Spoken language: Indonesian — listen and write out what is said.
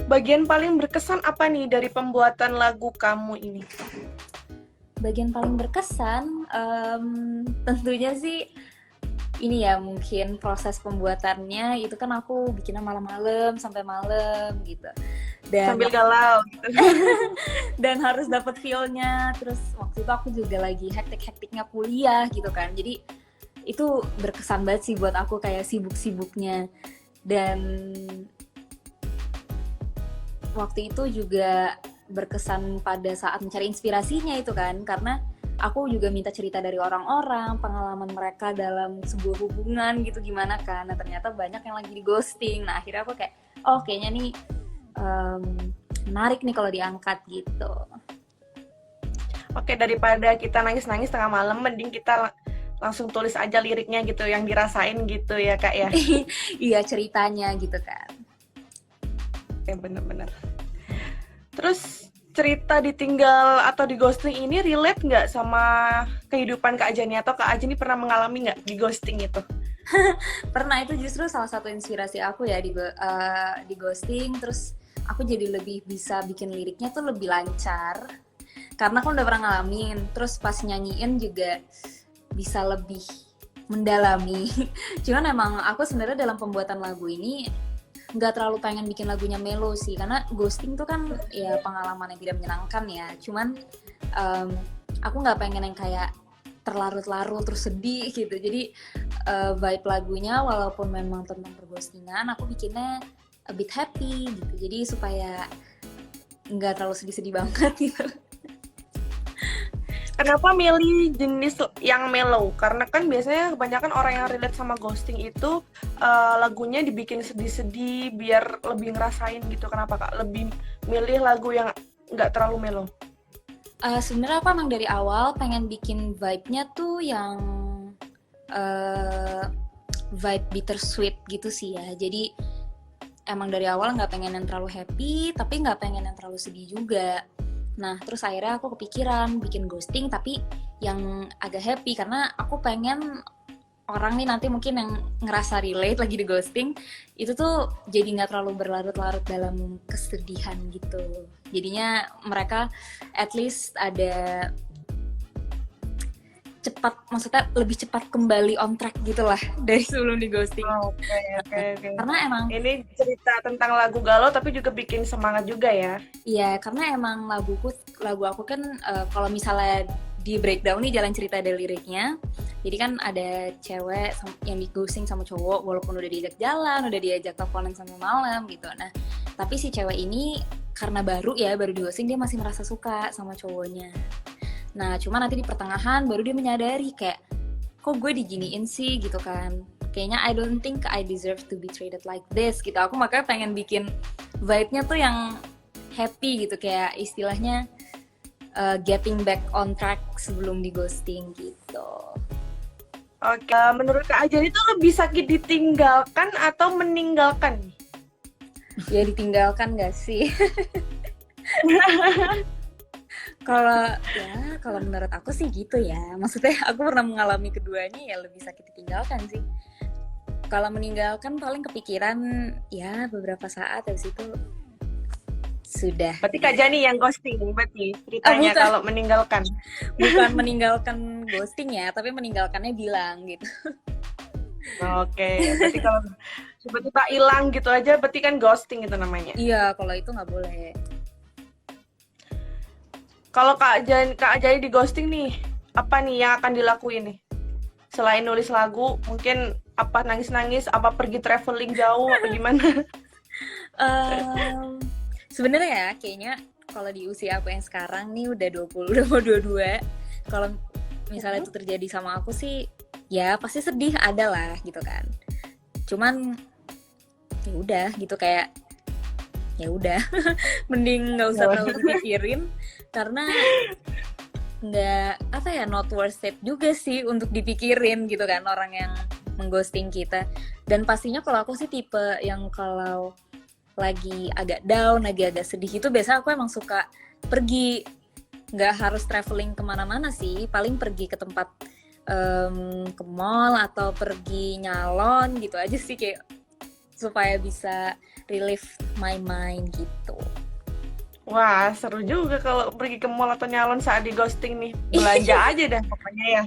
bagian paling berkesan apa nih dari pembuatan lagu kamu ini? Bagian paling berkesan, tentunya sih ini ya, mungkin proses pembuatannya itu kan aku bikinnya malam-malam sampai malam gitu. Dan Sambil galau gitu. dan harus dapet feel-nya. Terus waktu itu aku juga lagi hektik-hektiknya kuliah gitu kan. Jadi itu berkesan banget sih buat aku, kayak sibuk-sibuknya. Dan waktu itu juga berkesan pada saat mencari inspirasinya itu kan, karena aku juga minta cerita dari orang-orang, pengalaman mereka dalam sebuah hubungan gitu gimana kan. Nah ternyata banyak yang lagi di ghosting. Nah akhirnya aku kayak, oh kayaknya nih menarik nih kalau diangkat gitu. Oke, daripada kita nangis-nangis tengah malam, mending kita langsung tulis aja liriknya gitu, yang dirasain gitu ya Kak ya. Iya ceritanya gitu kan. Oke, bener-bener. Terus cerita ditinggal atau di ghosting ini relate nggak sama kehidupan Kak Ajani, atau Kak Ajani pernah mengalami nggak di ghosting itu? Pernah, itu justru salah satu inspirasi aku ya di ghosting. Terus aku jadi lebih bisa bikin liriknya tuh lebih lancar karena aku udah pernah ngalamin. Terus pas nyanyiin juga bisa lebih mendalami. Cuman emang aku sebenarnya dalam pembuatan lagu ini nggak terlalu pengen bikin lagunya melo sih, karena ghosting tuh kan ya pengalaman yang tidak menyenangkan ya. Cuman aku nggak pengen yang kayak terlarut-larut terus sedih gitu. Jadi vibe lagunya walaupun memang tentang perghostingan, aku bikinnya a bit happy gitu. Jadi supaya nggak terlalu sedih-sedih banget gitu. Kenapa milih jenis yang mellow? Karena kan biasanya kebanyakan orang yang relate sama ghosting itu lagunya dibikin sedih-sedih biar lebih ngerasain gitu. Kenapa Kak lebih milih lagu yang nggak terlalu mellow? Sebenarnya aku emang dari awal pengen bikin vibe-nya tuh yang vibe bittersweet gitu sih ya. Jadi emang dari awal nggak pengen yang terlalu happy, tapi nggak pengen yang terlalu sedih juga. Nah, terus akhirnya aku kepikiran bikin ghosting tapi yang agak happy, karena aku pengen orang nih nanti mungkin yang ngerasa relate lagi di ghosting itu tuh jadi nggak terlalu berlarut-larut dalam kesedihan gitu. Jadinya mereka at least ada cepat, maksudnya lebih cepat kembali on track gitulah dari sebelum di ghosting. Oke. Karena emang Ini cerita tentang lagu galau tapi juga bikin semangat juga ya. iya, karena emang lagu aku kan kalau misalnya di breakdown nih jalan cerita dari liriknya. Jadi kan ada cewek yang di ghosting sama cowok walaupun udah diajak jalan, udah diajak teleponan sampai malam gitu. Nah, tapi si cewek ini karena baru di ghosting, dia masih merasa suka sama cowoknya. Nah, cuma nanti di pertengahan baru dia menyadari kayak, kok gue diginiin sih gitu kan. Kayaknya I don't think I deserve to be treated like this gitu. Aku makanya pengen bikin vibe-nya tuh yang happy gitu, kayak istilahnya getting back on track sebelum di ghosting gitu. Oke, menurut Kak Ajani itu lebih sakit ditinggalkan atau meninggalkan? Ya ditinggalkan gak sih? Kalau menurut aku sih gitu ya. Maksudnya aku pernah mengalami keduanya, ya lebih sakit ditinggalkan sih. Kalau meninggalkan paling kepikiran ya beberapa saat, habis itu sudah. Berarti Kak Jani yang ghosting berarti ceritanya kalau meninggalkan. Bukan meninggalkan ghosting ya, tapi meninggalkannya bilang gitu. Oke, berarti kalau tiba-tiba hilang gitu aja berarti kan ghosting itu namanya. Iya, kalau itu nggak boleh. Kalau Kak Ajani di ghosting nih, apa nih yang akan dilakuin nih? Selain nulis lagu, mungkin apa, nangis-nangis, apa pergi traveling jauh, apa gimana? Sebenarnya ya, kayaknya kalau di usia aku yang sekarang nih udah 20, udah mau 22, kalau misalnya itu terjadi sama aku sih, ya pasti sedih, ada lah gitu kan. Cuman ya udah gitu, kayak ya udah mending nggak usah terlalu dipikirin, karena nggak not worth it juga sih untuk dipikirin gitu kan orang yang mengghosting kita. Dan pastinya kalau aku sih tipe yang kalau lagi agak down, lagi agak sedih itu biasa aku emang suka pergi, nggak harus traveling kemana-mana sih, paling pergi ke tempat ke mall atau pergi nyalon gitu aja sih, kayak supaya bisa relieve my mind gitu. Wah, seru juga kalau pergi ke mall atau nyalon saat di ghosting nih. Belanja aja dah pokoknya ya.